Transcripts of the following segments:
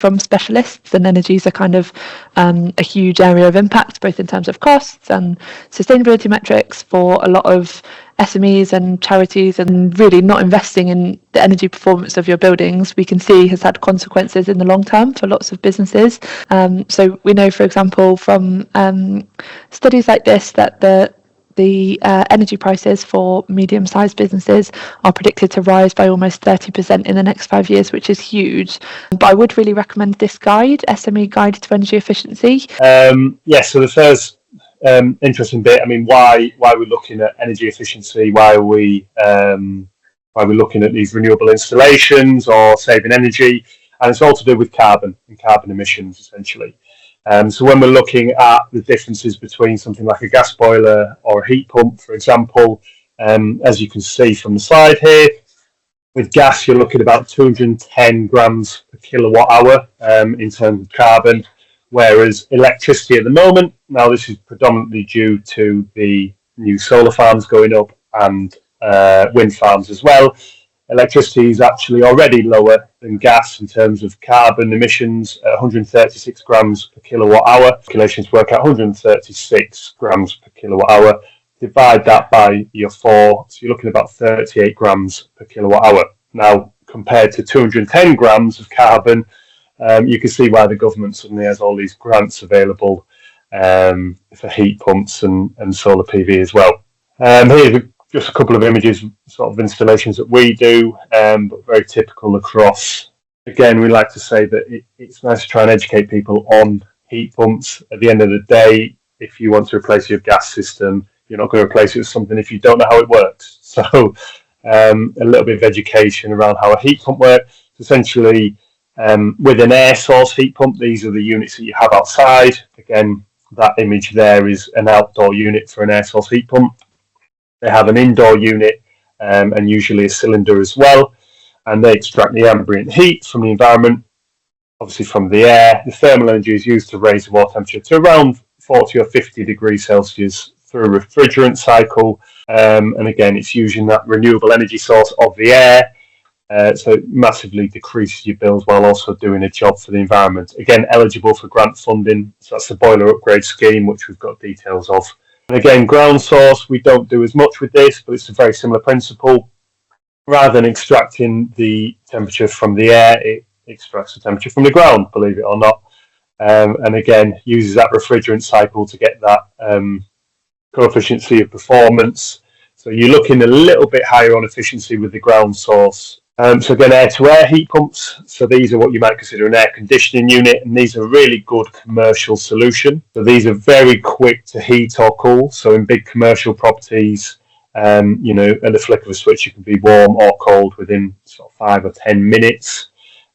from specialists, and energies are kind of a huge area of impact, both in terms of costs and sustainability metrics for a lot of SMEs and charities, and really not investing in the energy performance of your buildings, we can see has had consequences in the long term for lots of businesses. So we know, for example, from studies like this, that the energy prices for medium-sized businesses are predicted to rise by almost 30% in the next 5 years, which is huge. But I would really recommend this guide, SME Guide to Energy Efficiency. So the first interesting bit, I mean, why we're looking at energy efficiency, why are we looking at these renewable installations or saving energy, and it's all to do with carbon and carbon emissions, essentially. So when we're looking at the differences between something like a gas boiler or a heat pump, for example, as you can see from the slide here, with gas you're looking at about 210 grams per kilowatt hour in terms of carbon, whereas electricity at the moment, now this is predominantly due to the new solar farms going up and wind farms as well. Electricity is actually already lower than gas in terms of carbon emissions at 136 grams per kilowatt hour. Calculations work out 136 grams per kilowatt hour. Divide that by your 4, so you're looking at about 38 grams per kilowatt hour. Now, compared to 210 grams of carbon, you can see why the government suddenly has all these grants available for heat pumps and solar PV as well. Here's just a couple of images, sort of installations that we do, but very typical across. Again, we like to say that it's nice to try and educate people on heat pumps. At the end of the day, if you want to replace your gas system, you're not going to replace it with something if you don't know how it works. So a little bit of education around how a heat pump works. Essentially, with an air source heat pump, these are the units that you have outside. Again, that image there is an outdoor unit for an air source heat pump. They have an indoor unit and usually a cylinder as well, and they extract the ambient heat from the environment, obviously from the air. The thermal energy is used to raise the water temperature to around 40 or 50 degrees Celsius through a refrigerant cycle, and again, it's using that renewable energy source of the air, so it massively decreases your bills while also doing a job for the environment. Again, eligible for grant funding, so that's the boiler upgrade scheme, which we've got details of. And again, ground source, we don't do as much with this, but it's a very similar principle. Rather than extracting the temperature from the air, it extracts the temperature from the ground, believe it or not. And again, uses that refrigerant cycle to get that coefficient of performance. So you're looking a little bit higher on efficiency with the ground source. So again, air-to-air heat pumps. So these are what you might consider an air conditioning unit, and these are a really good commercial solution. So these are very quick to heat or cool. So in big commercial properties, at the flick of a switch, you can be warm or cold within sort of 5 or 10 minutes.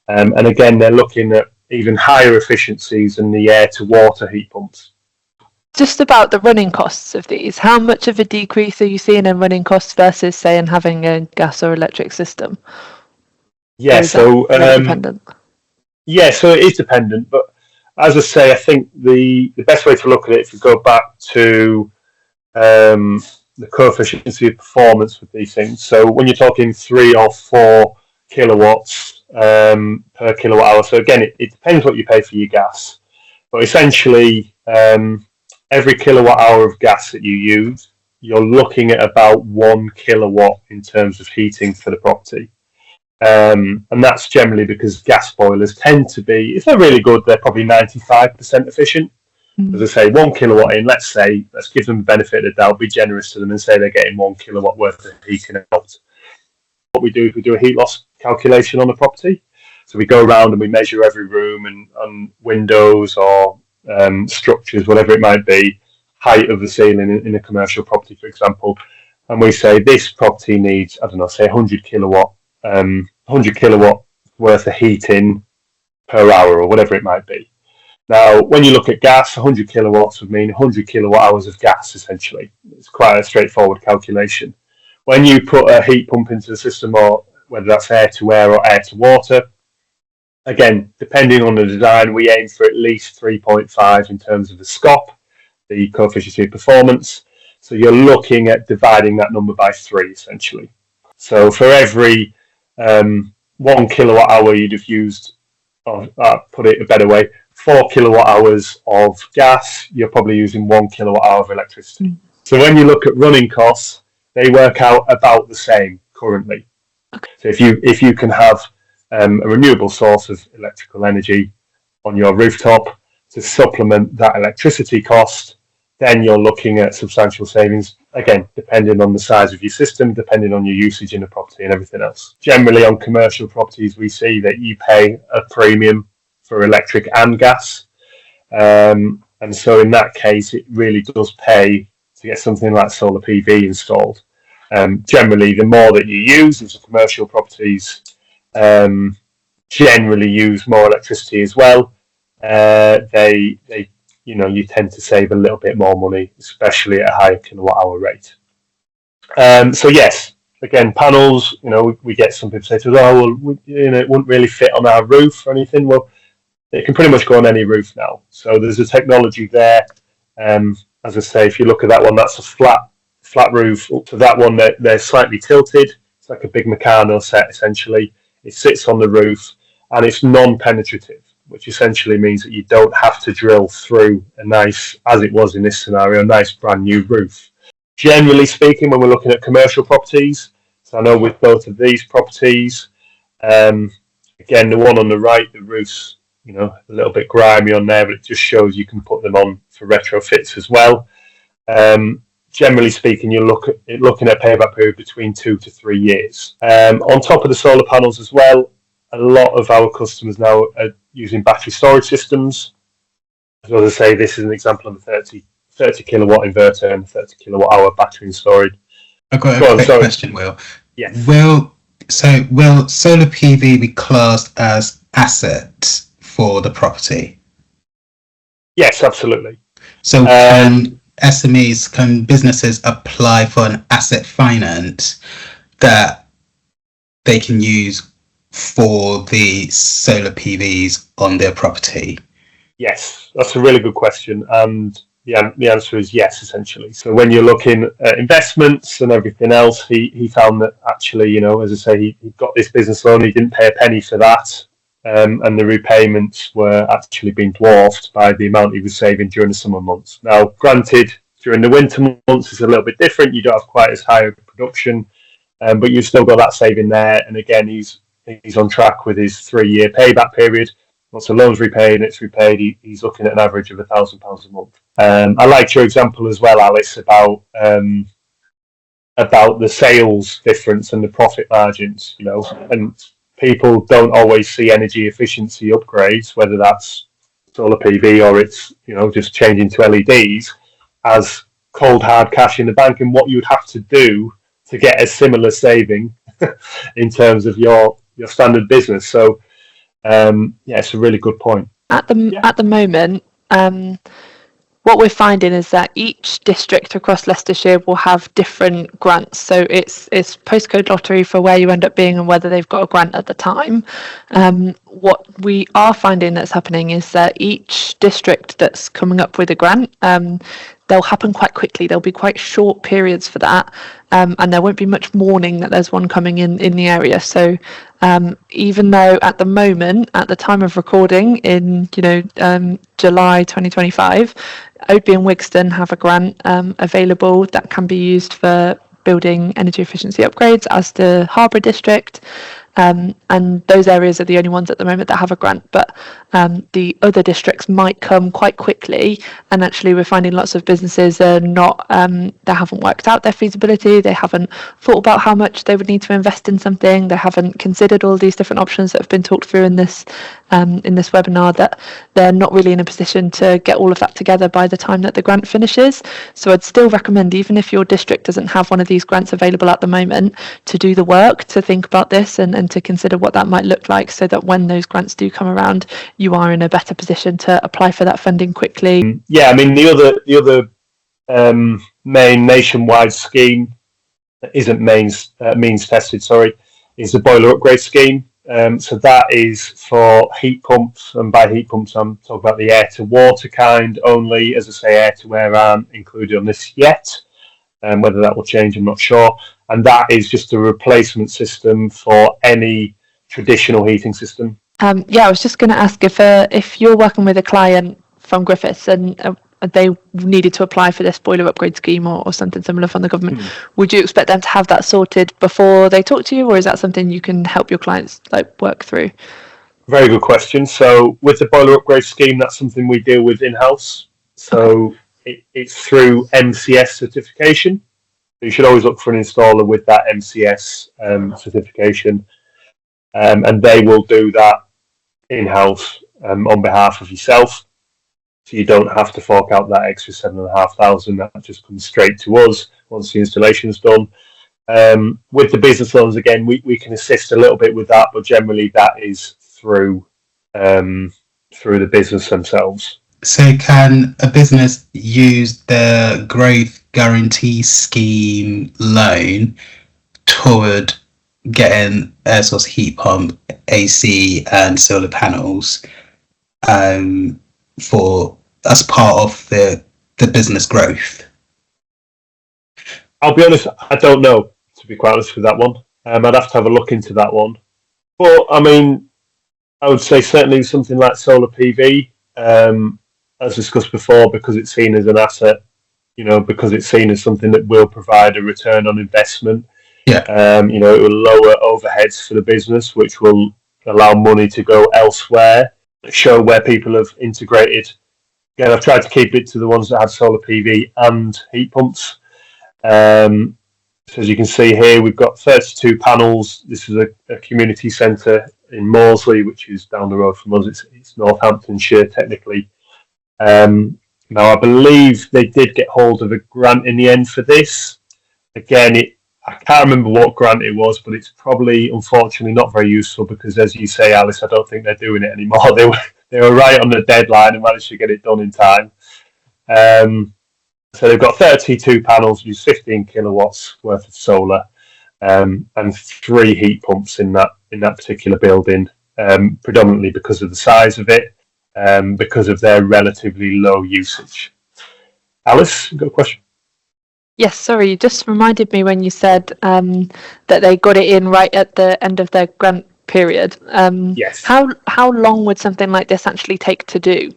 And again, they're looking at even higher efficiencies than the air-to-water heat pumps. Just about the running costs of these, how much of a decrease are you seeing in running costs versus, say, in having a gas or electric system? Yeah, so dependent? Yeah, so it is dependent, but as I say, I think the best way to look at it, if you go back to the coefficient of performance with these things, so when you're talking 3 or 4 kilowatts per kilowatt hour, so again, it depends what you pay for your gas, but essentially every kilowatt hour of gas that you use, you're looking at about 1 kilowatt in terms of heating for the property. And that's generally because gas boilers tend to be, if they're really good, they're probably 95% efficient. As I say, 1 kilowatt in, let's give them the benefit of the doubt, be generous to them and say they're getting 1 kilowatt worth of heating out. What we do is we do a heat loss calculation on the property. So we go around and we measure every room and windows or structures, whatever it might be, height of the ceiling in a commercial property, for example. And we say this property needs, I don't know, say 100 kilowatt worth of heating per hour or whatever it might be. Now, when you look at gas, 100 kilowatts would mean 100 kilowatt hours of gas, essentially. It's quite a straightforward calculation. When you put a heat pump into the system, or whether that's air to air or air to water, again, depending on the design, we aim for at least 3.5 in terms of the SCOP, the coefficient of performance. So you're looking at dividing that number by 3, essentially. So for every 1 kilowatt hour you'd have used put it a better way, 4 kilowatt hours of gas, you're probably using 1 kilowatt hour of electricity. Mm. So when you look at running costs, they work out about the same currently. Okay. So if you can have a renewable source of electrical energy on your rooftop to supplement that electricity cost, then you're looking at substantial savings, again, depending on the size of your system, depending on your usage in the property and everything else. Generally, on commercial properties, we see that you pay a premium for electric and gas. And so in that case, it really does pay to get something like solar PV installed. Generally, the more that you use, as commercial properties generally use more electricity as well, you tend to save a little bit more money, especially at a higher kilowatt hour rate. So yes, again, panels, we get some people say to us, oh, well, it wouldn't really fit on our roof or anything. Well, it can pretty much go on any roof now. So there's a technology there. As I say, if you look at that one, that's a flat roof. Up to that one, they're slightly tilted. It's like a big Meccano set, essentially. It sits on the roof, and it's non-penetrative, which essentially means that you don't have to drill through a nice, as it was in this scenario, a nice brand new roof. Generally speaking, when we're looking at commercial properties, so I know with both of these properties, again, the one on the right, the roof's a little bit grimy on there, but it just shows you can put them on for retrofits as well. Generally speaking, you're looking at payback period between 2 to 3 years. On top of the solar panels as well, a lot of our customers now are using battery storage systems. As I say, this is an example of a 30 kilowatt inverter and 30 kilowatt hour battery storage. I've got a quick question, Will. Yes. Will solar PV be classed as asset for the property? Yes, absolutely. So can SMEs, can businesses apply for an asset finance that they can use for the solar PVs on their property? Yes, that's a really good question, and the answer is yes, essentially. So when you're looking at investments and everything else, he found that actually, as I say, he got this business loan, he didn't pay a penny for that, and the repayments were actually being dwarfed by the amount he was saving during the summer months. Now, granted, during the winter months it's a little bit different, you don't have quite as high a production, but you've still got that saving there, and again, he's on track with his 3-year payback period. Once the loan's repaid and it's repaid, he's looking at an average of £1,000 a month. I liked your example as well, Alice, about the sales difference and the profit margins. And people don't always see energy efficiency upgrades, whether that's solar PV or it's just changing to LEDs, as cold hard cash in the bank, and what you'd have to do to get a similar saving in terms of your standard business. So it's a really good point. At the moment, what we're finding is that each district across Leicestershire will have different grants. So it's postcode lottery for where you end up being and whether they've got a grant at the time. What we are finding that's happening is that each district that's coming up with a grant, they'll happen quite quickly. There'll be quite short periods for that, and there won't be much warning that there's one coming in the area. So even though at the moment, at the time of recording in July 2025, Oadby and Wigston have a grant available that can be used for building energy efficiency upgrades, as the Harbour District. And those areas are the only ones at the moment that have a grant, but the other districts might come quite quickly, and actually we're finding lots of businesses are not, they haven't worked out their feasibility, they haven't thought about how much they would need to invest in something, they haven't considered all these different options that have been talked through in this webinar, that they're not really in a position to get all of that together by the time that the grant finishes. So I'd still recommend, even if your district doesn't have one of these grants available at the moment, to do the work to think about this and to consider what that might look like, so that when those grants do come around, you are in a better position to apply for that funding quickly. Yeah, I mean, the other main nationwide scheme that isn't means tested, is the boiler upgrade scheme. So that is for heat pumps, and by heat pumps I'm talking about the air to water kind only. As I say, air to air aren't included on this yet, and whether that will change I'm not sure. And that is just a replacement system for any traditional heating system. Yeah, I was just going to ask if you're working with a client from Griffiths and they needed to apply for this boiler upgrade scheme or something similar from the government, would you expect them to have that sorted before they talk to you, or is that something you can help your clients work through? Very good question. So with the boiler upgrade scheme, that's something we deal with in-house. So it's through MCS certification. You should always look for an installer with that MCS certification, and they will do that in-house on behalf of yourself. So you don't have to fork out that extra $7,500. That just comes straight to us once the installation is done. With the business loans, again, we can assist a little bit with that, but generally that is through the business themselves. So can a business use the growth guarantee scheme loan toward getting air source heat pump, AC and solar panels for as part of the business growth? I'll be honest, I don't know, to be quite honest with that one. I'd have to have a look into that one. But I mean, I would say certainly something like solar PV, as discussed before, because it's seen as an asset, because it's seen as something that will provide a return on investment. Yeah. It will lower overheads for the business, which will allow money to go elsewhere, show where people have integrated. Again, I've tried to keep it to the ones that have solar PV and heat pumps. So as you can see here, we've got 32 panels. This is a community centre in Morsley, which is down the road from us. It's Northamptonshire, technically. Now, I believe they did get hold of a grant in the end for this. Again, I can't remember what grant it was, but it's probably, unfortunately, not very useful because, as you say, Alice, I don't think they're doing it anymore. They were right on the deadline and managed to get it done in time. So they've got 32 panels, use 15 kilowatts worth of solar, and 3 heat pumps in that particular building, predominantly because of the size of it, because of their relatively low usage. Alice, you got a question? Yes, sorry, you just reminded me when you said that they got it in right at the end of their grant period. Yes. How long would something like this actually take to do,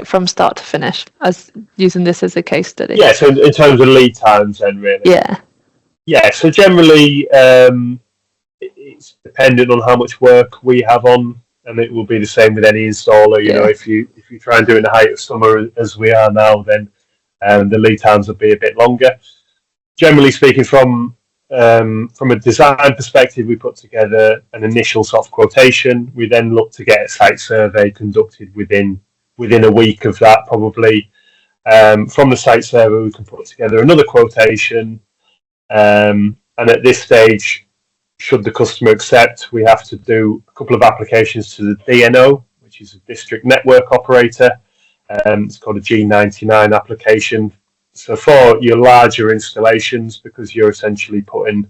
from start to finish, as using this as a case study? Yeah, so in terms of lead times then, really? Yeah. Yeah, so generally it's dependent on how much work we have on, and it will be the same with any installer. If you try and do it in the height of summer as we are now, then the lead times will be a bit longer. Generally speaking, from a design perspective, we put together an initial soft quotation. We then look to get a site survey conducted within a week of that, probably. From the site survey, we can put together another quotation, and at this stage, should the customer accept, we have to do a couple of applications to the DNO, which is a district network operator. It's called a G99 application. So for your larger installations, because you're essentially putting,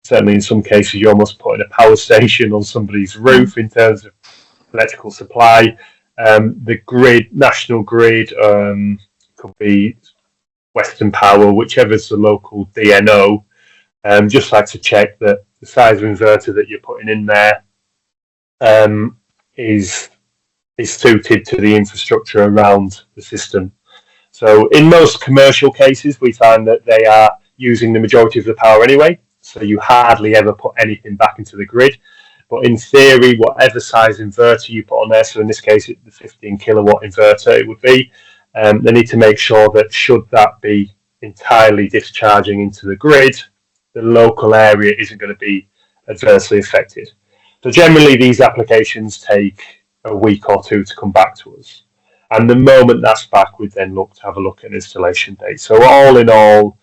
certainly in some cases, you're almost putting a power station on somebody's roof in terms of electrical supply. The grid, national grid, could be Western Power, whichever's the local DNO. Just like to check that the size of inverter that you're putting in there is suited to the infrastructure around the system. So in most commercial cases, we find that they are using the majority of the power anyway, so you hardly ever put anything back into the grid. But in theory, whatever size inverter you put on there, so in this case, the 15 kilowatt inverter it would be, they need to make sure that should that be entirely discharging into the grid, the local area isn't going to be adversely affected. So generally, these applications take a week or two to come back to us. And the moment that's back, we'd then look to have a look at an installation date. So all in all,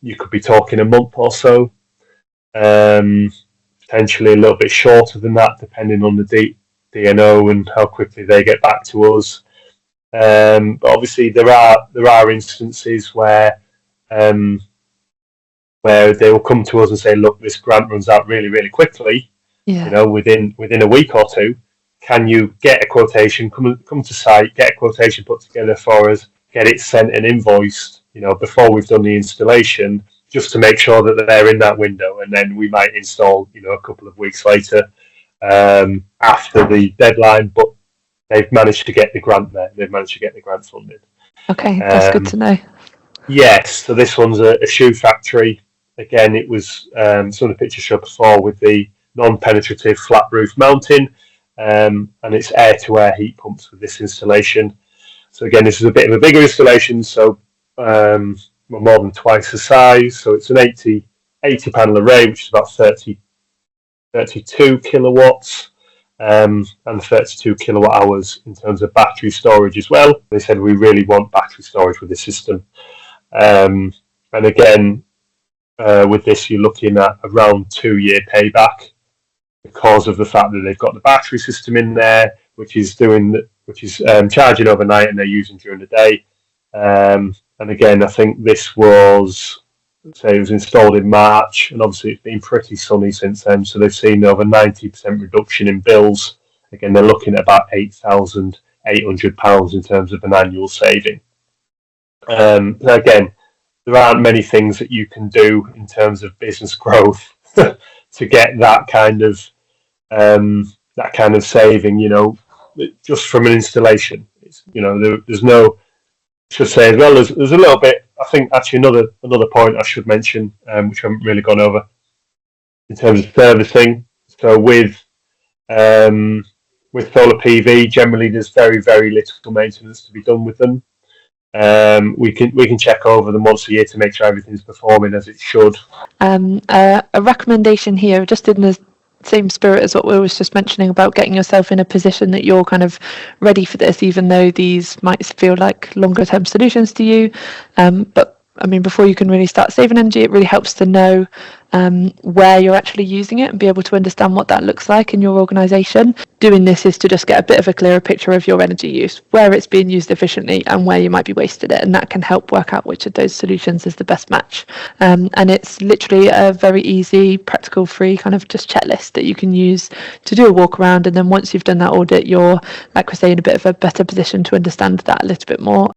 you could be talking a month or so, potentially a little bit shorter than that, depending on the DNO and how quickly they get back to us. But obviously, there are instances where they will come to us and say, "Look, this grant runs out really, really quickly. Yeah. Within a week or two. Can you get a quotation? Come to site, get a quotation put together for us, get it sent and invoiced. Before we've done the installation, just to make sure that they're in that window, and then we might install. A couple of weeks later, after the deadline, but they've managed to get the grant there. They've managed to get the grant funded. Okay, that's good to know. Yes, so this one's a shoe factory. Again, it was some of the pictures showed before with the non-penetrative flat roof mounting, and it's air-to-air heat pumps with this installation. So again, this is a bit of a bigger installation, so more than twice the size. So it's an 80 panel array, which is about 32 kilowatts. And 32 kilowatt hours in terms of battery storage as well. They said we really want battery storage with this system. And again, with this, you're looking at around 2-year payback because of the fact that they've got the battery system in there, which is charging overnight and they're using during the day. And again, I think this was. It was installed in March, and obviously it's been pretty sunny since then, so they've seen over 90% reduction in bills. Again, they're looking at about £8,800 in terms of an annual saving. Again, there aren't many things that you can do in terms of business growth to get that kind of saving, just from an installation. There's no. Should say as well, there's a little bit. I think actually another point I should mention, which I haven't really gone over, in terms of servicing. So with solar PV, generally there's very, very little maintenance to be done with them. We can check over them once a year to make sure everything's performing as it should. A recommendation here, just in the same spirit as what we was just mentioning about getting yourself in a position that you're kind of ready for this, even though these might feel like longer term solutions to you. But I mean, before you can really start saving energy, it really helps to know where you're actually using it and be able to understand what that looks like in your organisation. Doing this is to just get a bit of a clearer picture of your energy use, where it's being used efficiently and where you might be wasted it, and that can help work out which of those solutions is the best match. And it's literally a very easy, practical, free kind of just checklist that you can use to do a walk around, and then once you've done that audit, you're, like we say, in a bit of a better position to understand that a little bit more.